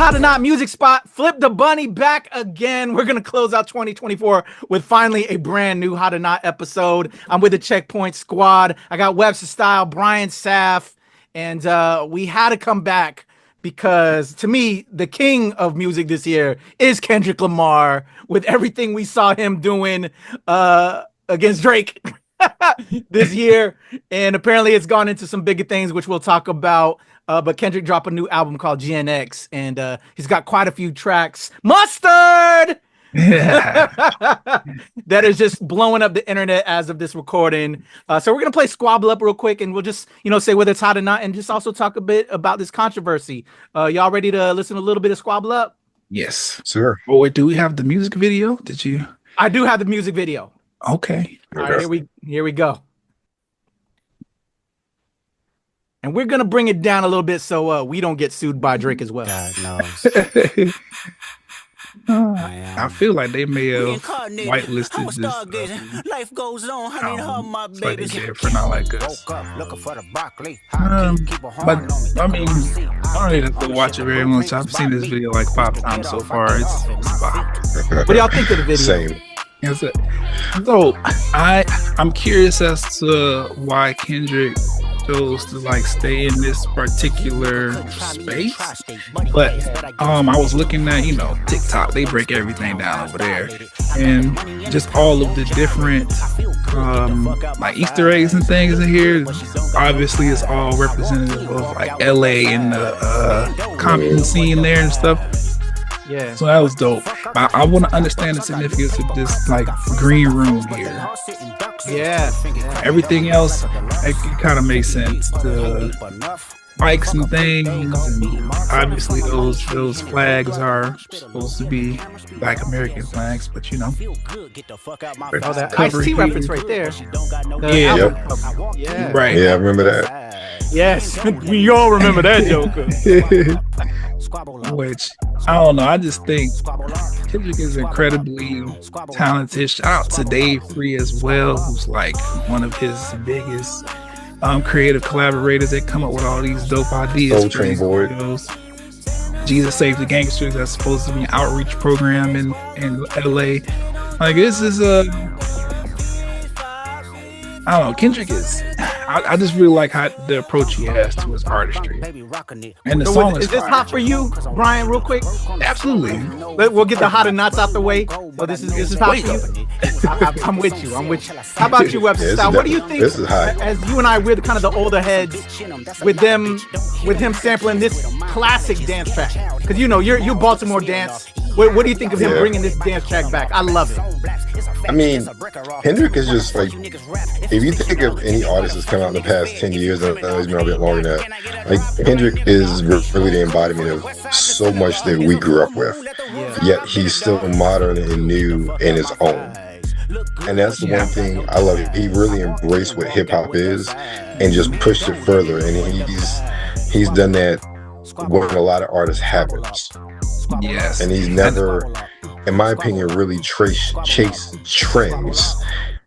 Hot or Not music spot. Flip the Bunny back again. We're going to close out 2024 with finally a brand new Hot or Not episode. I'm with the Checkpoint Squad. I got Webster Style, Brian Saff, and we had to come back because to me, the king of music this year is Kendrick Lamar with everything we saw him doing against Drake this year. And apparently it's gone into some bigger things, which we'll talk about. But Kendrick dropped a new album called GNX, and he's got quite a few tracks. Mustard! That is just blowing up the internet as of this recording. So we're going to play Squabble Up real quick, and we'll just, say whether it's hot or not, and just also talk a bit about this controversy. Y'all ready to listen to a little bit of Squabble Up? Yes. Sure. Oh, wait, do we have the music video? Did you? I do have the music video. Okay. All right, here we go. And we're going to bring it down a little bit so we don't get sued by Drake as well. God knows. I feel like they may have whitelisted this. Life goes on, honey, my It's like they babies. did for not like us. Looking for the broccoli. But I mean, I don't need to watch it very much. I've seen this video like 5 times so far. It's fine. What do y'all think of the video? Same. So I'm curious as to why Kendrick chose to like stay in this particular space. But I was looking at TikTok, they break everything down over there, and just all of the different like Easter eggs and things in here. Obviously, it's all representative of like LA and the Compton scene there and stuff. Yeah. So that was dope. I want to understand the significance of this like green room here. Yeah. Everything else, it kind of makes sense. The bikes and things, and obviously those flags are supposed to be Black American flags, but Oh, that Ice-T reference right there. Yeah. Yeah. Right. Yeah, I remember that. Yes. We all remember that, Joker. Which I don't know. I just think Kendrick is incredibly talented. Shout out to Dave Free as well, who's like one of his biggest creative collaborators that come up with all these dope ideas. Soul Train Board. Jesus Save the Gangsters. That's supposed to be an outreach program in LA. Like this is I don't know. Kendrick is. I just really like how the approach he has to his artistry. And the song is this hot for you, Brian? Real quick. Absolutely. We'll get the hot and nots out the way. So this is hot for you. I'm with you. How about you, Webster Style? What do you think? This is hot. As you and I, we're kind of the older heads with him sampling this classic dance track. Because you're Baltimore dance. What do you think of him bringing this dance track back? I love it. I mean, Kendrick is just like, if you think of any artist that's come out in the past 10 years, I know he's been a bit longer than that, like Kendrick is really the embodiment of so much that we grew up with, yet he's still modern and new in his own. And that's the one thing I love. He really embraced what hip hop is and just pushed it further. And he's done that when a lot of artists haven't. Yes. And he's never, in my opinion, really chased trends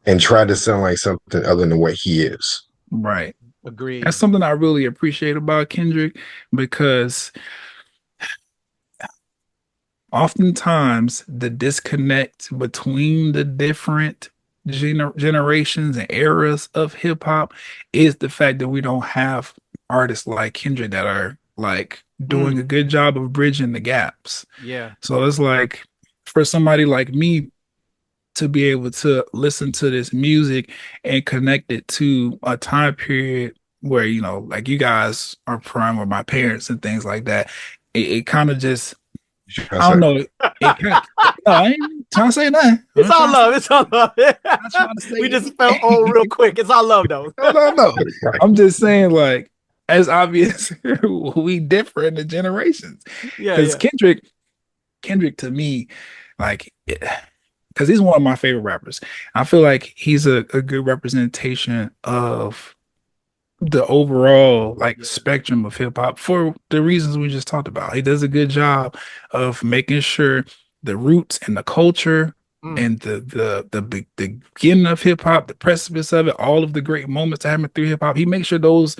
and tried to sound like something other than what he is. Right. Agreed. That's something I really appreciate about Kendrick, because oftentimes the disconnect between the different generations and eras of hip hop is the fact that we don't have artists like Kendrick that are like doing a good job of bridging the gaps. Yeah. So it's like for somebody like me to be able to listen to this music and connect it to a time period where, like you guys are prime with my parents and things like that, it kind of just, I don't know. No, I ain't trying to say nothing. It's all love. It's all love. We just felt old real quick. It's all love, though. No. I'm just saying, like, as obvious, we differ in the generations. Yeah. Because Kendrick to me, like, because he's one of my favorite rappers. I feel like he's a good representation of the overall like spectrum of hip hop for the reasons we just talked about. He does a good job of making sure the roots and the culture and the beginning of hip hop, the precipice of it, all of the great moments that happen through hip hop. He makes sure those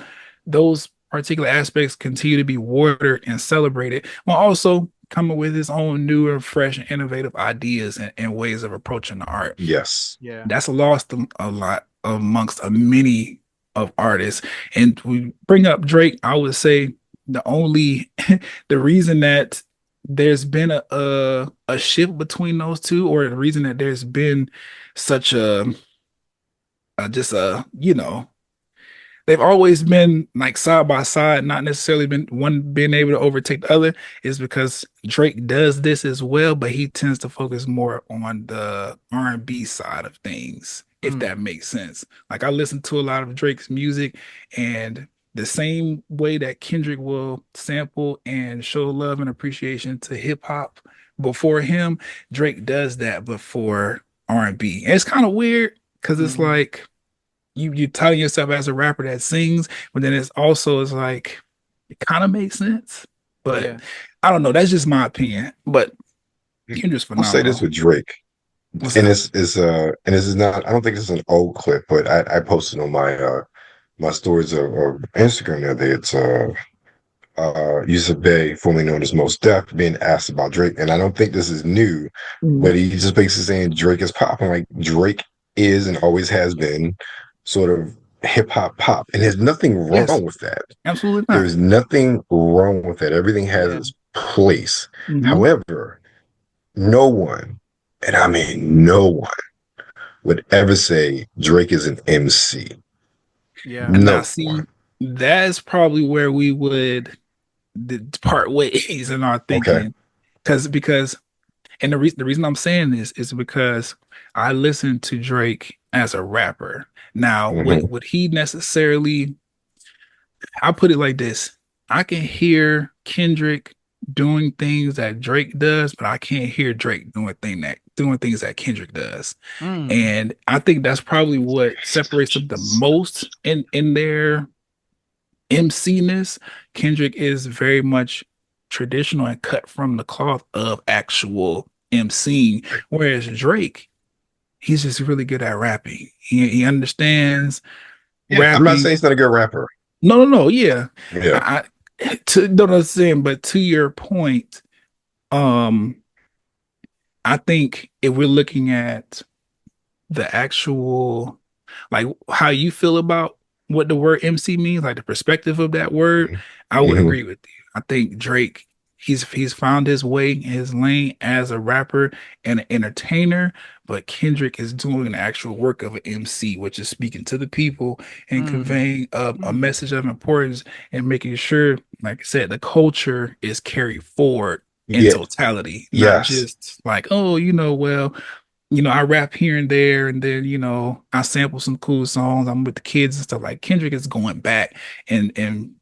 particular aspects continue to be watered and celebrated, while also coming with his own new and fresh and innovative ideas and ways of approaching the art. Yes. Yeah. That's lost a lot amongst many of artists. And we bring up Drake, I would say the reason that there's been a shift between those two, or the reason that there's been such they've always been like side by side, not necessarily been one being able to overtake the other, is because Drake does this as well, but he tends to focus more on the R&B side of things, if that makes sense. Like I listen to a lot of Drake's music, and the same way that Kendrick will sample and show love and appreciation to hip hop before him, Drake does that before R&B. And it's kind of weird because it's like you telling yourself as a rapper that sings, but then it's like it kind of makes sense. But I don't know. That's just my opinion. But Kendrick's phenomenal. I'll say this with Drake. This is not, I don't think it's an old clip, but I posted on my stories of Instagram the other day. It's Yusuf Bey, formerly known as Mos Def, being asked about Drake, and I don't think this is new, but he just basically saying Drake is popping. Like Drake is and always has been sort of hip hop pop, and there's nothing wrong with that. Absolutely not. There's nothing wrong with that. Everything has its place. However, no one, and I mean no one, would ever say Drake is an MC. Yeah. And now, see, that's probably where we would part ways in our thinking. Because and the reason I'm saying this is because I listen to Drake as a rapper. Now, would he necessarily, I'll put it like this. I can hear Kendrick doing things that Drake does, but I can't hear Drake doing things that Kendrick does. And I think that's probably what separates them the most in their MC-ness. Kendrick is very much traditional and cut from the cloth of actual MCing, whereas Drake, he's just really good at rapping. He understands rapping. I'm not saying he's not a good rapper. No, yeah. But to your point, I think if we're looking at the actual, like how you feel about what the word MC means, like the perspective of that word, I would agree with you. I think Drake, he's found his way, his lane as a rapper and an entertainer, but Kendrick is doing the actual work of an MC, which is speaking to the people and conveying a message of importance and making sure, like I said, the culture is carried forward in totality, not just like, I rap here and there, and then, I sample some cool songs. I'm with the kids and stuff. Like Kendrick is going back and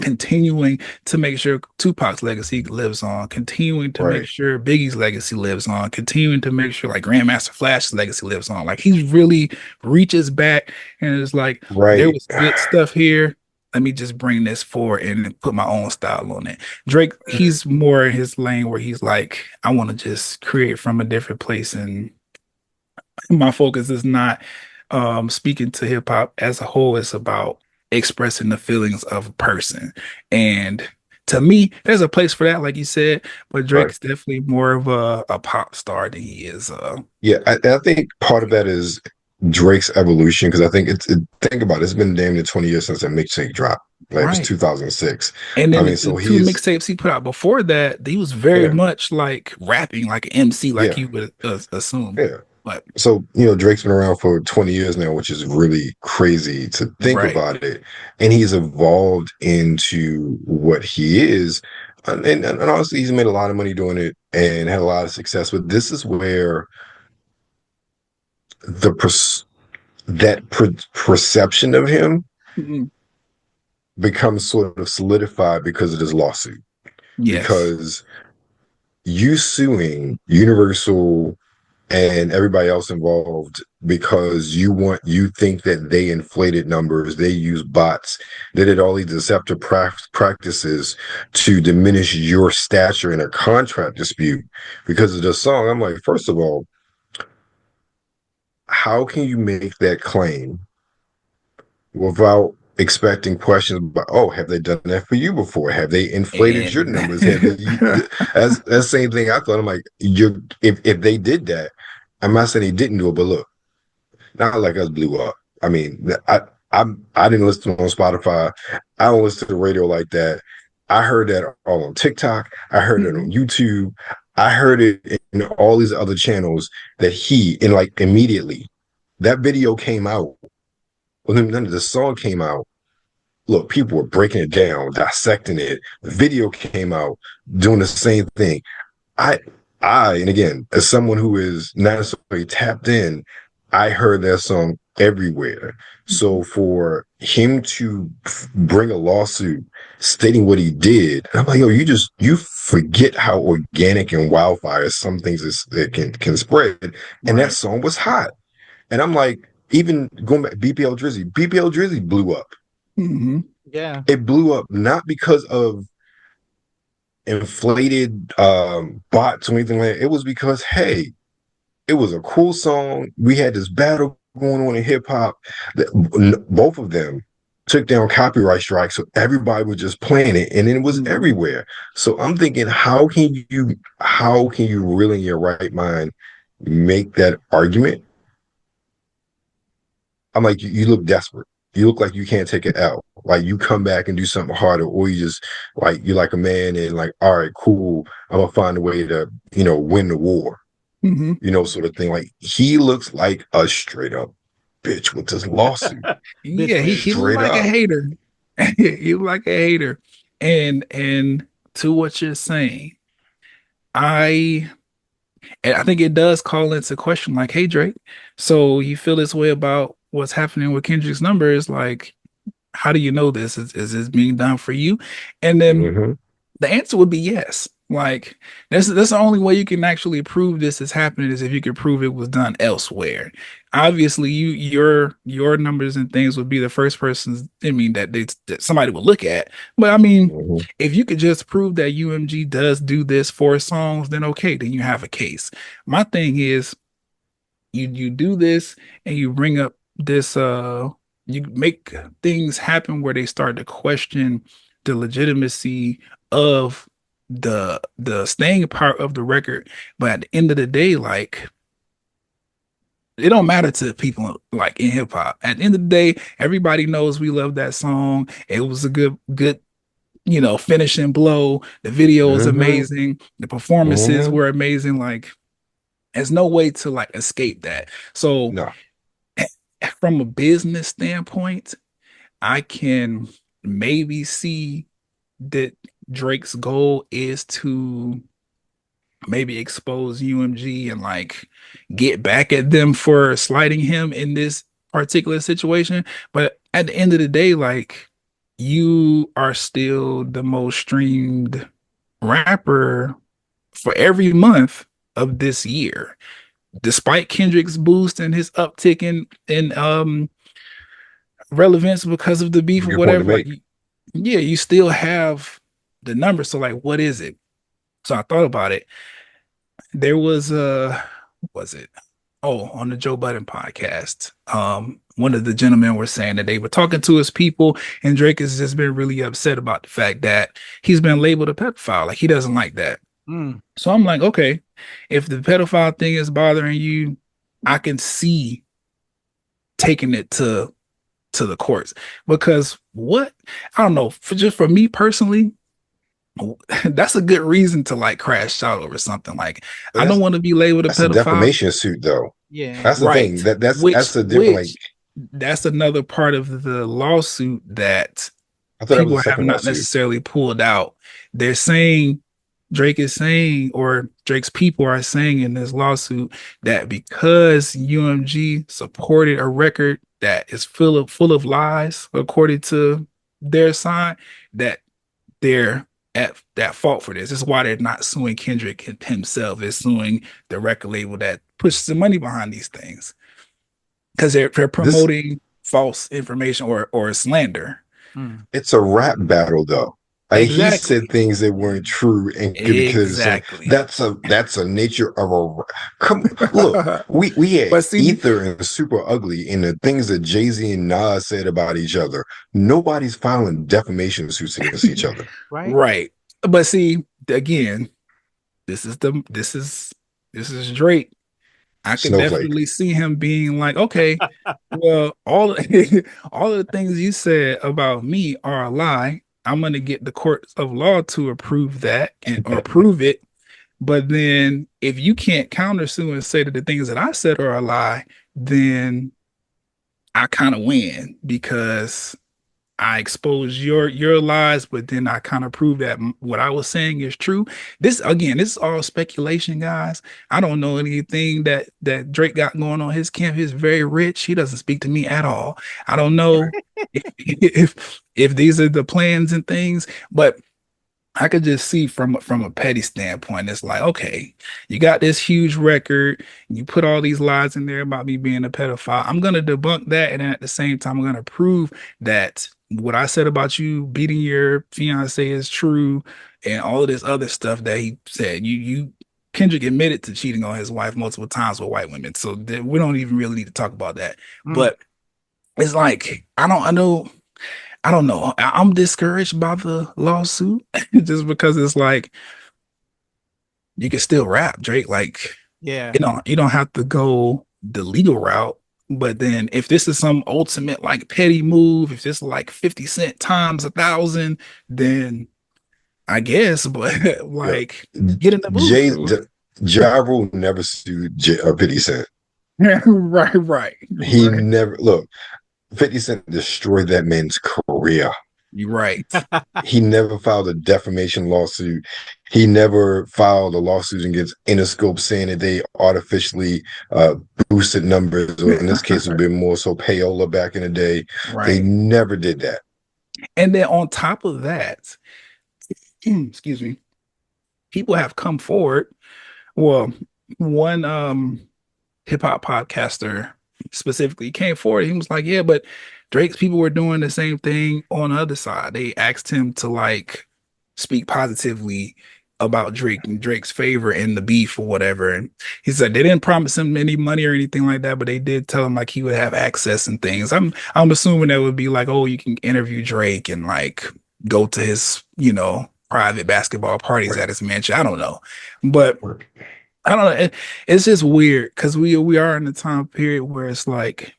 continuing to make sure Tupac's legacy lives on, continuing to make sure Biggie's legacy lives on, continuing to make sure like Grandmaster Flash's legacy lives on. Like he really reaches back and it's like, there was good stuff here. Let me just bring this forward and put my own style on it. Drake, he's more in his lane where he's like, I want to just create from a different place. And my focus is not speaking to hip hop as a whole. It's about expressing the feelings of a person. And to me, there's a place for that, like you said, but Drake's definitely more of a pop star than he is. I think part of that is Drake's evolution, because I think think about it, it's been damn near 20 years since that mixtape dropped. Like it was 2006. And then the two mixtapes he put out before that, he was very much like rapping like an MC, like you would assume. But so Drake's been around for 20 years now, which is really crazy to think about it. And he's evolved into what he is. And honestly, he's made a lot of money doing it and had a lot of success. But this is where perception of him becomes sort of solidified because of this lawsuit. Because you suing Universal and everybody else involved because you think that they inflated numbers, they use bots, they did all these deceptive practices to diminish your stature in a contract dispute because of the song. I'm like, first of all, how can you make that claim without expecting questions about, oh, have they done that for you before? Have they inflated your numbers? Have they, that's the same thing I thought. I'm like, if they did that, I'm not saying they didn't do it, but look, not like us blew up. I mean, I didn't listen on Spotify. I don't listen to the radio like that. I heard that all on TikTok. I heard it on YouTube. I heard it in all these other channels that like immediately, that video came out. When the song came out, look, people were breaking it down, dissecting it. The video came out, doing the same thing. And again, as someone who is not necessarily tapped in, I heard that song everywhere. So for him to bring a lawsuit stating what he did, I'm like, yo, you forget how organic and wildfire some things can spread. And that song was hot. And I'm like, even going back, BPL Drizzy blew up. Mm-hmm. Yeah. It blew up not because of inflated bots or anything like that. It was because, hey, it was a cool song. We had this battle going on in hip hop. Both of them took down copyright strikes, so everybody was just playing it, and then it was everywhere. So I'm thinking, how can you really in your right mind make that argument? I'm like, you look desperate. You look like you can't take it out. Like, you come back and do something harder, or you just like, you're like a man and like, all right, cool, I'm gonna find a way to, win the war. Sort of thing. Like, he looks like a straight up bitch with this lawsuit. Yeah, he look like a hater. He look like a hater. And to what you're saying, I think it does call into question, like, hey Drake, so you feel this way about what's happening with Kendrick's numbers? Like, how do you know this? Is this being done for you? And then the answer would be yes. Like, that's the only way you can actually prove this is happening, is if you can prove it was done elsewhere. Obviously, your numbers and things would be the first person, that somebody would look at. But I mean, if you could just prove that UMG does do this for songs, then okay, then you have a case. My thing is, you do this and you bring up this, you make things happen where they start to question the legitimacy of the staying part of the record. But at the end of the day, like, it don't matter to people like in hip hop. At the end of the day, everybody knows we love that song. It was a good finishing blow. The video was amazing. The performances were amazing. Like, there's no way to like escape that. So from a business standpoint, I can maybe see that Drake's goal is to maybe expose UMG and like get back at them for slighting him in this particular situation. But at the end of the day, like, you are still the most streamed rapper for every month of this year, despite Kendrick's boost and his uptick in relevance because of the beef or whatever. Like, you still have the number. So like, what is it? So I thought about it. There was on the Joe Budden podcast, one of the gentlemen were saying that they were talking to his people, and Drake has just been really upset about the fact that he's been labeled a pedophile. Like, he doesn't like that. So I'm like, okay, if the pedophile thing is bothering you, I can see taking it to the courts, because I don't know, for me personally, that's a good reason to like crash out over something. Like, I don't want to be labeled a pedophile. A defamation suit, though. Yeah, that's the thing. That's a different. That's another part of the lawsuit that people have not necessarily pulled out. They're saying, Drake is saying, or Drake's people are saying in this lawsuit, that because UMG supported a record that is full of lies, according to their side, that they're at that fault for this. This is why they're not suing Kendrick himself. They're suing the record label that pushes the money behind these things, because they're promoting false information or slander. It's a rap battle, though. Like he Exactly. said things that weren't true and could be considered. Exactly. That's a nature of a. Come look, we had But see- Ether and Super Ugly and the things that Jay-Z and Nas said about each other. Nobody's filing defamation suits against each other. Right. But see, again, this is Drake. I can Snowflake. definitely see him being like, okay, well, all of the things you said about me are a lie. I'm gonna get the courts of law to approve that or prove it. But then if you can't countersue and say that the things that I said are a lie, then I kind of win because I exposed your lies, but then I kind of proved that what I was saying is true. This is all speculation, guys. I don't know anything that Drake got going on his camp. He's very rich. He doesn't speak to me at all. I don't know if these are the plans and things, but I could just see from a petty standpoint, it's like, okay, you got this huge record, you put all these lies in there about me being a pedophile. I'm going to debunk that. And at the same time, I'm going to prove that what I said about you beating your fiance is true. And all of this other stuff that he said, Kendrick admitted to cheating on his wife multiple times with white women. So we don't even really need to talk about that. But it's like, I don't know. I'm discouraged by the lawsuit just because it's like you can still rap, Drake. Like, you don't have to go the legal route. But then if this is some ultimate like petty move, if it's like 50 Cent times 1,000, then I guess. But like, get in the booth. Ja Rule never sued 50 Cent. Right. He never look. 50 Cent destroyed that man's career. You're right. He never filed a defamation lawsuit. He never filed a lawsuit against Interscope saying that they artificially boosted numbers, or in this case, it would be more so payola back in the day. Right. They never did that. And then on top of that, excuse me, people have come forward. Well, one hip hop podcaster specifically came forward. He was like, yeah, but Drake's people were doing the same thing on the other side. They asked him to like speak positively about Drake and Drake's favor in the beef or whatever. And he said they didn't promise him any money or anything like that, but they did tell him like he would have access and things. I'm assuming that would be like, oh, you can interview Drake and like go to his, private basketball parties at his mansion. I don't know. But I don't know. It's just weird because we are in a time period where it's like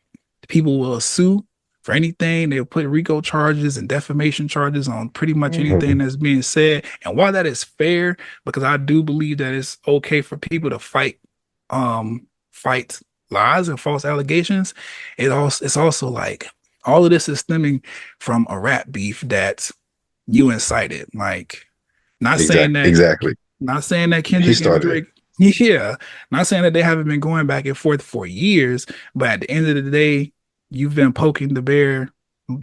people will sue for anything. They'll put RICO charges and defamation charges on pretty much anything that's being said. And while that is fair, because I do believe that it's okay for people to fight lies and false allegations, it's also like all of this is stemming from a rap beef that you incited. Like, not saying that Kendrick and Drake. Yeah, not saying that they haven't been going back and forth for years, but at the end of the day, you've been poking the bear,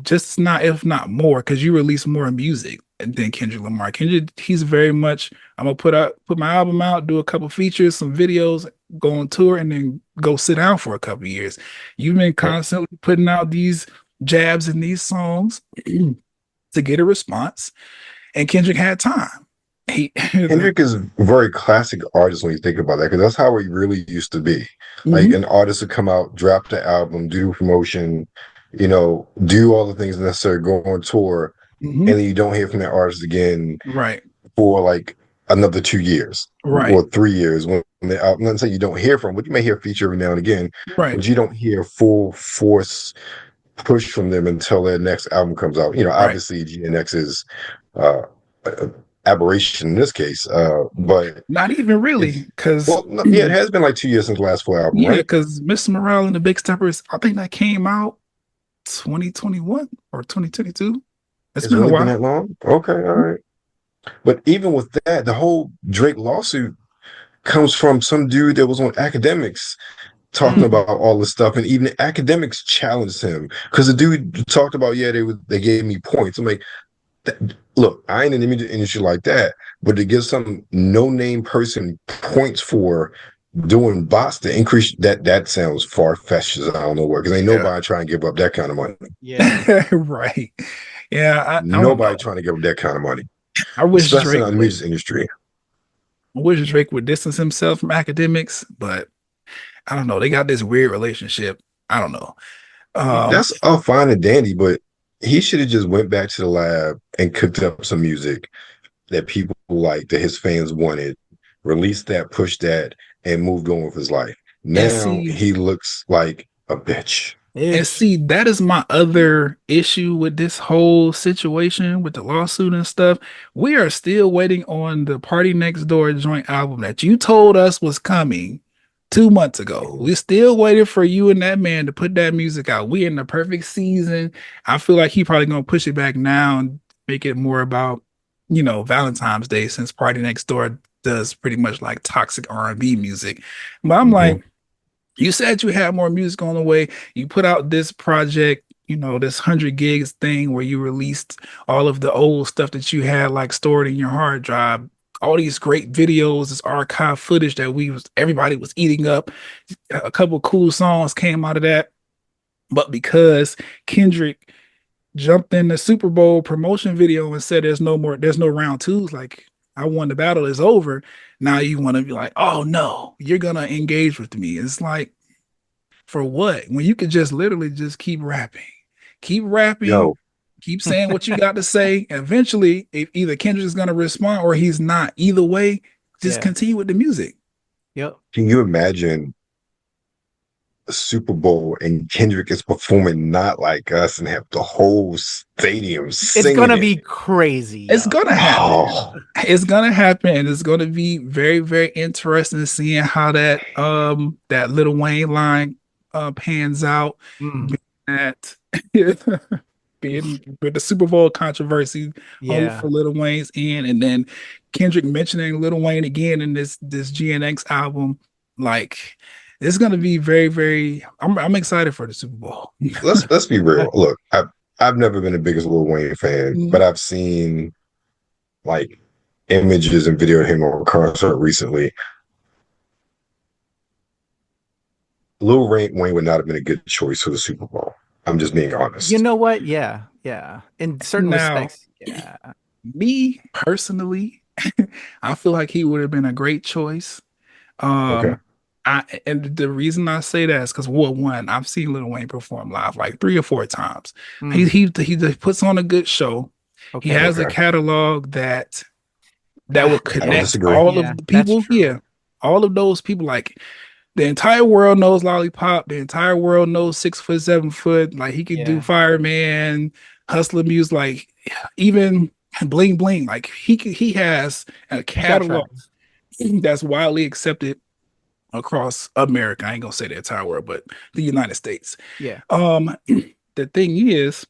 just not if not more, because you release more music than Kendrick Lamar. Kendrick, he's very much, I'm gonna put my album out, do a couple features, some videos, go on tour, and then go sit down for a couple years. You've been constantly putting out these jabs in these songs to get a response, and Kendrick had time. Kendrick is a very classic artist when you think about that, because that's how he really used to be. Like an artist would come out, drop the album, do promotion, do all the things necessary, go on tour, and then you don't hear from that artist again for like another 2 years or 3 years. When I'm not saying you don't hear from, but you may hear a feature every now and again, but you don't hear full force push from them until their next album comes out. Obviously GNX is aberration in this case, but not even really, because it has been like 2 years since the last full album, right? Because Mr. Morale and the Big Steppers, I think that came out 2021 or 2022. It's been a while. Been that long? Okay, all right. But even with that, the whole Drake lawsuit comes from some dude that was on Academics talking about all this stuff, and even the Academics challenged him because the dude talked about, they gave me points. I'm like, look, I ain't in the music industry like that, but to give some no-name person points for doing bots to increase that sounds far-fetched as I don't know where, because ain't nobody trying to give up that kind of money. Right. Yeah. Nobody trying to give up that kind of money. I wish especially Drake in the music industry. would distance himself from academics, but I don't know. They got this weird relationship. I don't know. That's all fine and dandy, but he should have just went back to the lab and cooked up some music that people liked, that his fans wanted, released that, pushed that, and moved on with his life. Now he looks like a bitch. And see, that is my other issue with this whole situation with the lawsuit and stuff. We are still waiting on the Party Next Door joint album that you told us was coming 2 months ago. We still waiting for you and that man to put that music out. We in the perfect season. I feel like he probably gonna push it back now and make it more about, you know, Valentine's Day, since Party Next Door does pretty much like toxic R&B music. But I'm like, you said you had more music on the way. You put out this project, you know, this 100 gigs thing where you released all of the old stuff that you had like stored in your hard drive, all these great videos, this archive footage that everybody was eating up. A couple cool songs came out of that. But because Kendrick jumped in the Super Bowl promotion video and said there's no round twos, like, I won the battle, is over. Now you want to be like, oh no, you're gonna engage with me. It's like, for what? When you could just literally just keep rapping, Yo. keep saying what you got to say. Eventually, if either Kendrick is gonna respond or he's not. Either way, just continue with the music. Yep. Can you imagine a Super Bowl and Kendrick is performing Not Like Us and have the whole stadium singing? It's gonna be crazy. It's gonna happen. It's gonna happen, and it's gonna be very, very interesting seeing how that that Lil Wayne line pans out. That being with the Super Bowl controversy for Lil Wayne's end, and then Kendrick mentioning Lil Wayne again in this GNX album. Like, it's gonna be very, very. I'm excited for the Super Bowl. Let's be real. Look, I've never been the biggest Lil Wayne fan, but I've seen like images and video of him on concert recently. Lil Wayne would not have been a good choice for the Super Bowl. I'm just being honest. You know what? Yeah. In certain respects, me personally, I feel like he would have been a great choice. Okay. And the reason I say that is because, one, I've seen Lil Wayne perform live like 3 or 4 times. He puts on a good show. He has a catalog that will connect all of the people. Yeah, all of those people. Like, the entire world knows Lollipop. The entire world knows 6 foot, 7 foot. Like, he could do Fireman, Hustler Music, like even Bling Bling. Like, he has a catalog that's widely accepted across America. I ain't gonna say the entire world, but the United States. Yeah. The thing is,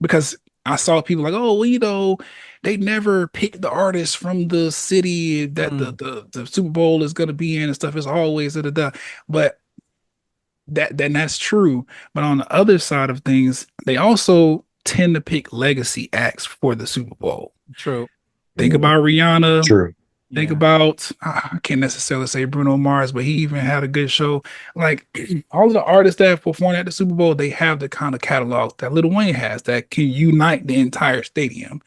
because I saw people like, oh, well, you know, they never pick the artist from the city that the Super Bowl is gonna be in and stuff. It's always but that's true. But on the other side of things, they also tend to pick legacy acts for the Super Bowl. True. Think about Rihanna. True. Think about, I can't necessarily say Bruno Mars, but he even had a good show. Like, all of the artists that performed at the Super Bowl, they have the kind of catalog that Lil Wayne has that can unite the entire stadium.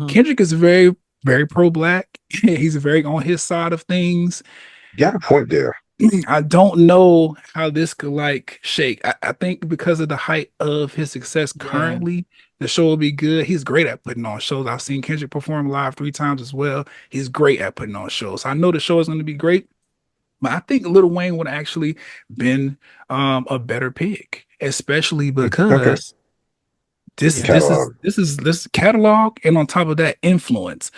Kendrick is very, very pro-Black. He's very on his side of things. Got a point there. I don't know how this could like shake. I think because of the height of his success currently, the show will be good. He's great at putting on shows. I've seen Kendrick perform live 3 times as well. He's great at putting on shows. I know the show is going to be great, but I think Lil Wayne would actually been a better pick, especially because this is catalog, and on top of that, influence.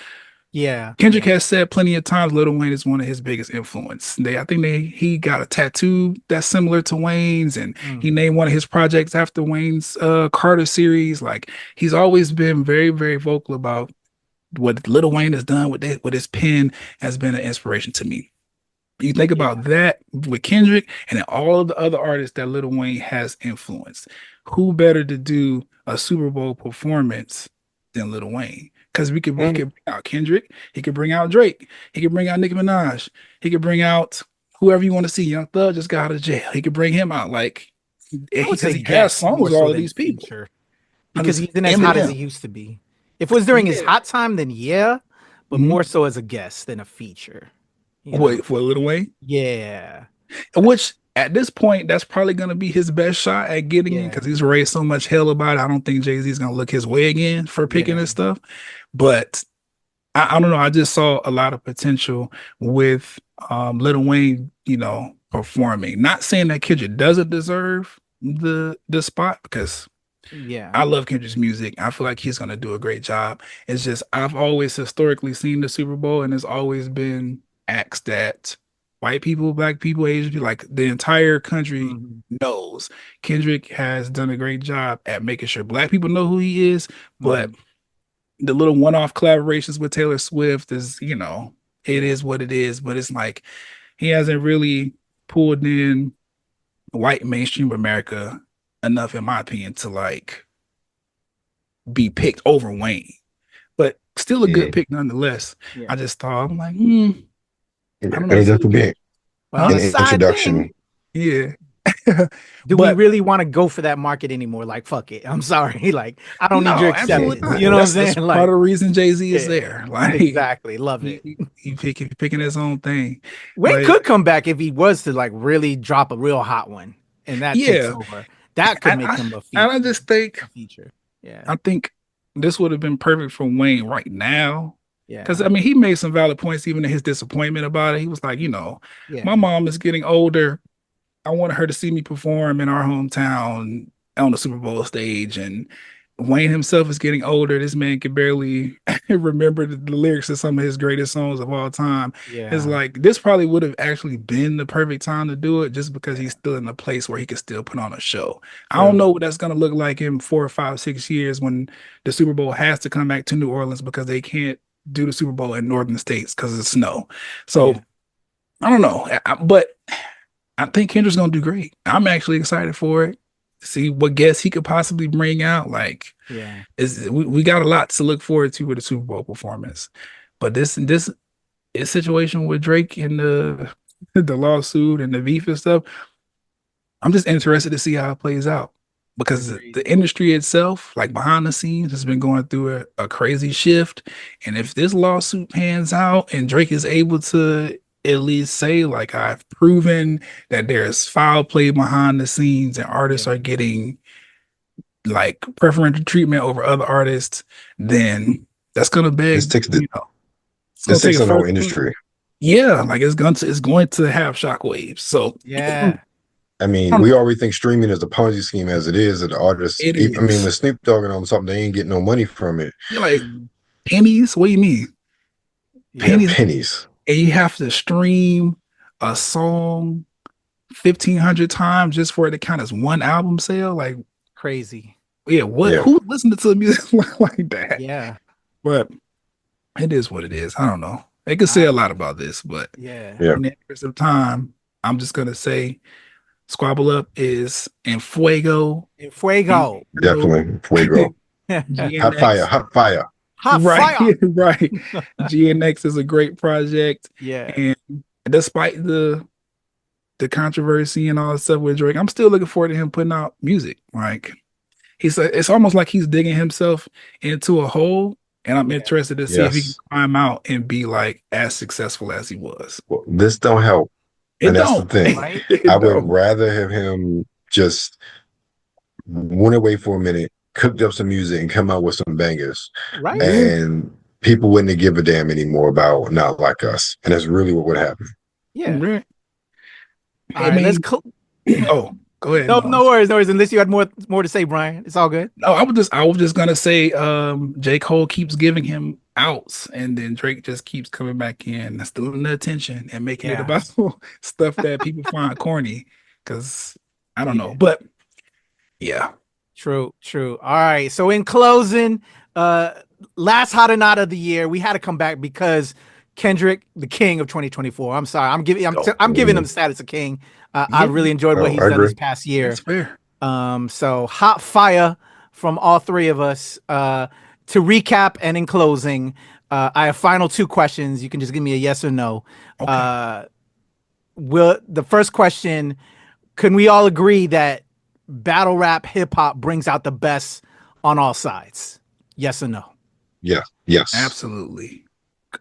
Yeah. Kendrick has said plenty of times Lil Wayne is one of his biggest influence. He got a tattoo that's similar to Wayne's, and he named one of his projects after Wayne's Carter series. Like, he's always been very, very vocal about what Lil Wayne has done with his pen has been an inspiration to me. You think about that with Kendrick and then all of the other artists that Lil Wayne has influenced. Who better to do a Super Bowl performance than Lil Wayne? Because we could bring out Kendrick, he could bring out Drake, he could bring out Nicki Minaj, he could bring out whoever you want to see. Young Thug just got out of jail. He could bring him out. Like, because he has songs with all of these people. Because he isn't as hot as he used to be. If it was during his Yeah. hot time, then yeah, but Mhm. more so as a guest than a feature. You know? Wait, for Lil Wayne? Yeah. Which at this point, that's probably going to be his best shot at getting in Yeah. because he's raised so much hell about it. I don't think Jay-Z's going to look his way again for picking Yeah. this stuff. But I don't know. I just saw a lot of potential with Lil Wayne, performing. Not saying that Kendrick doesn't deserve the spot because Yeah. I love Kendrick's music. I feel like he's going to do a great job. It's just I've always historically seen the Super Bowl and it's always been asked that white people, black people, Asian people, like the entire country Mhm. knows Kendrick has done a great job at making sure black people know who he is, but the little one-off collaborations with Taylor Swift is, it is what it is, but it's like he hasn't really pulled in white mainstream America enough, in my opinion, to like be picked over Wayne. But still a good pick nonetheless. Yeah. I just thought, I'm like, I don't And know. he does be Well, an on the side introduction. thing, Yeah. do we But- really want to go for that market anymore? Like, fuck it. I'm sorry. Like, I don't need No, your absolutely acceptance. not. You know what I'm That's saying? part of Like, the reason Jay-Z is yeah, there. Like exactly. Love it. he picking his own thing. Wayne But- could come back if he was to like really drop a real hot one, and that takes Yeah. over. That could And make I- him a And I just think feature. Yeah. I think this would have been perfect for Wayne right now. Yeah. Because I mean, he made some valid points, even in his disappointment about it. He was like, yeah. my mom is getting older. I wanted her to see me perform in our hometown on the Super Bowl stage. And Wayne himself is getting older. This man can barely remember the lyrics to some of his greatest songs of all time. Yeah. It's like this probably would have actually been the perfect time to do it, just because he's still in a place where he can still put on a show. I don't know what that's gonna look like in 4 or 5, 6 years when the Super Bowl has to come back to New Orleans because they can't do the Super Bowl in northern states because of snow. So Yeah. I don't know, but I think Kendrick's gonna do great. I'm actually excited for it. See what guests he could possibly bring out. Like, Yeah. we got a lot to look forward to with the Super Bowl performance. But this situation with Drake and the lawsuit and the beef and stuff, I'm just interested to see how it plays out. Because Agreed. the industry itself, like behind the scenes, has been going through a crazy shift. And if this lawsuit pans out and Drake is able to at least say, like, I've proven that there's foul play behind the scenes and artists are getting like preferential treatment over other artists, then that's gonna beg, This takes the- you know, it's gonna This takes take a on the whole further- industry. Yeah, like it's going to have shockwaves. So Yeah. I mean, we already think streaming is a Ponzi scheme as it is, and the artists. It I mean, is. with Snoop Dogg on something, they ain't getting no money from it. you're like, pennies? What do you mean? Yeah. Pennies? Pennies. And you have to stream a song 1,500 times just for it to count as one album sale? Like, Crazy. yeah, what? Yeah. Who listened to music like that? Yeah. But it is what it is. I don't know. They could say a lot about this, but Yeah. Yeah. in the interest of time, I'm just gonna say Squabble Up is en fuego. In fuego. Definitely. Fuego. GNX, Hot fire. Hot fire. Hot right, fire. right. GNX is a great project, Yeah. and despite the controversy and all that stuff with Drake, I'm still looking forward to him putting out music. Like it's almost like he's digging himself into a hole, and I'm interested to see if he can Yes. climb out and be like as successful as he was. Well, this don't help. It And that's the don't. thing. Right? It I would don't. rather have him just went away for a minute, cooked up some music, and come out with some bangers. Right. And people wouldn't give a damn anymore about Not Like Us. And that's really what would happen. Yeah. Right. All right, let's Oh, go ahead. no worries. Unless you had more to say, Brian. It's all good. No, I was just gonna say, J. Cole keeps giving him outs, and then Drake just keeps coming back in, stealing the attention and making it Yeah. about stuff that people find corny. Because I don't know, Yeah. but yeah, True. All right. So in closing, last hot or not of the year, we had to come back because Kendrick, the king of 2024. I'm sorry. I'm giving him the status of king. I really enjoyed what Oh, he's I done this agree. past year. that's fair. So hot fire from all three of us. To recap and in closing, I have final two questions. You can just give me a yes or no. Okay. The first question, can we all agree that battle rap hip hop brings out the best on all sides? Yes or no? Yes. Absolutely.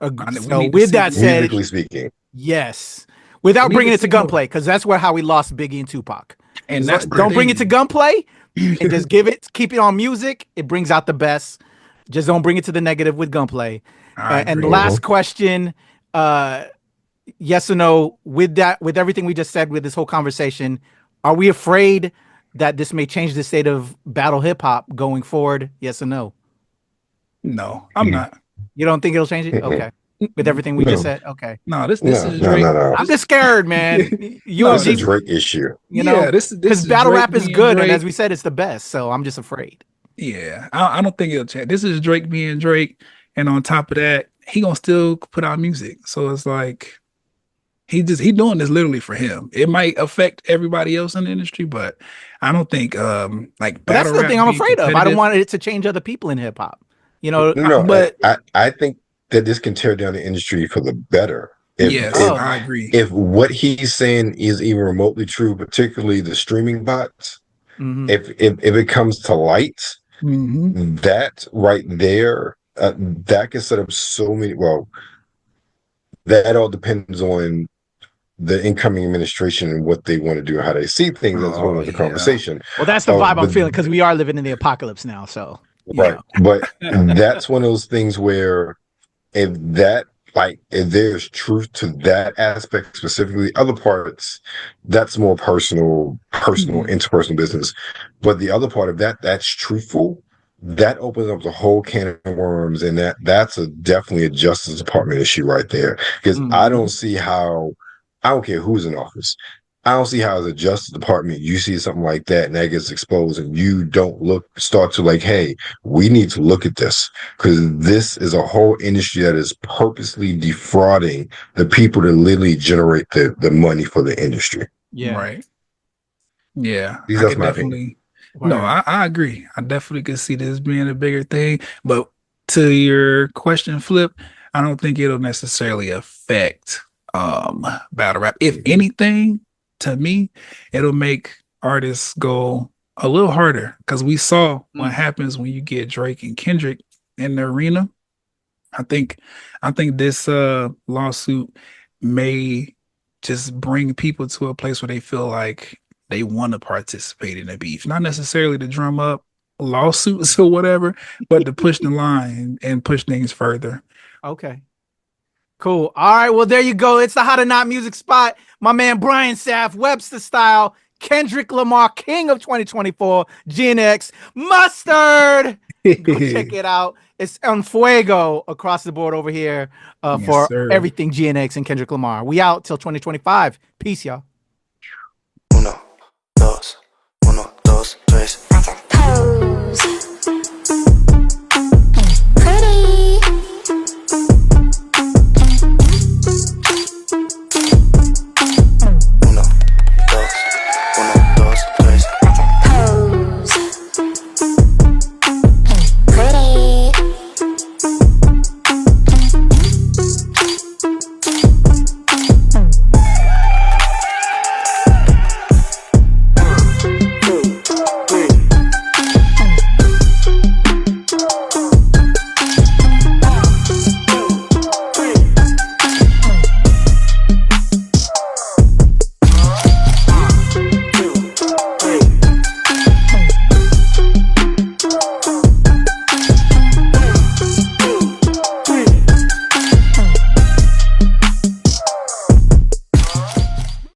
So with that said, musically speaking, yes, without We bringing need it to to see more. gunplay, because that's how we lost Biggie and Tupac. And So that's the don't bring it to thing. gunplay and just keep it on music. It brings out the best. Just don't bring it to the negative with gunplay. I And the agree. last question, yes or no, with everything we just said with this whole conversation, are we afraid that this may change the state of battle hip hop going forward? Yes or no? No, I'm not. You don't think it'll change it? Okay. With everything we just said? Okay. No, this No, is no, Drake. no. I'm just scared, man. No, It's a UMG, Drake issue. you know, Yeah, this because is battle Drake rap is being good, and Drake. as we said, it's the best. So I'm just afraid. Yeah, I don't think it'll change. This is Drake being Drake, and on top of that, he gonna still put out music. So it's like he doing this literally for him. It might affect everybody else in the industry, but I don't think like But that's battle the rap thing I'm being afraid of. I don't competitive- want it to change other people in hip hop. You know, No, but- I think that this can tear down the industry for the better. Yes, Oh. I agree. If what he's saying is even remotely true, particularly the streaming bots, mhm. if it comes to light, Mhm. that right there, that can set up so many. Well, that all depends on the incoming administration and what they want to do, how they see things. That's a whole Oh, other yeah. conversation. Well, that's the Oh, vibe I'm but- feeling because we are living in the apocalypse now. So Right. But that's one of those things where if there's truth to that aspect specifically, other parts, that's more personal, interpersonal business. But the other part of that's truthful, that opens up the whole can of worms, and that's definitely a Justice Department issue right there. Because I don't see how, I don't care who's in office, I don't see how as a Justice Department you see something like that and that gets exposed and you don't start to like, hey, we need to look at this, because this is a whole industry that is purposely defrauding the people that literally generate the money for the industry. yeah, Right. Yeah. That's I could my definitely. No, I agree. I definitely could see this being a bigger thing. But to your question, Flip, I don't think it'll necessarily affect battle rap. If anything, to me, it'll make artists go a little harder, because we saw what happens when you get Drake and Kendrick in the arena. I think this lawsuit may just bring people to a place where they feel like they want to participate in the beef, not necessarily to drum up lawsuits or whatever, but to push the line and push things further. Okay. Cool. All right. Well, there you go. It's the Hot or Not Music Spot. My man Brian Saff, Webster Style, Kendrick Lamar, King of 2024, GNX, Mustard. Go check it out. It's on Fuego across the board over here Yes, for sir. everything GNX and Kendrick Lamar. We out till 2025. Peace, y'all.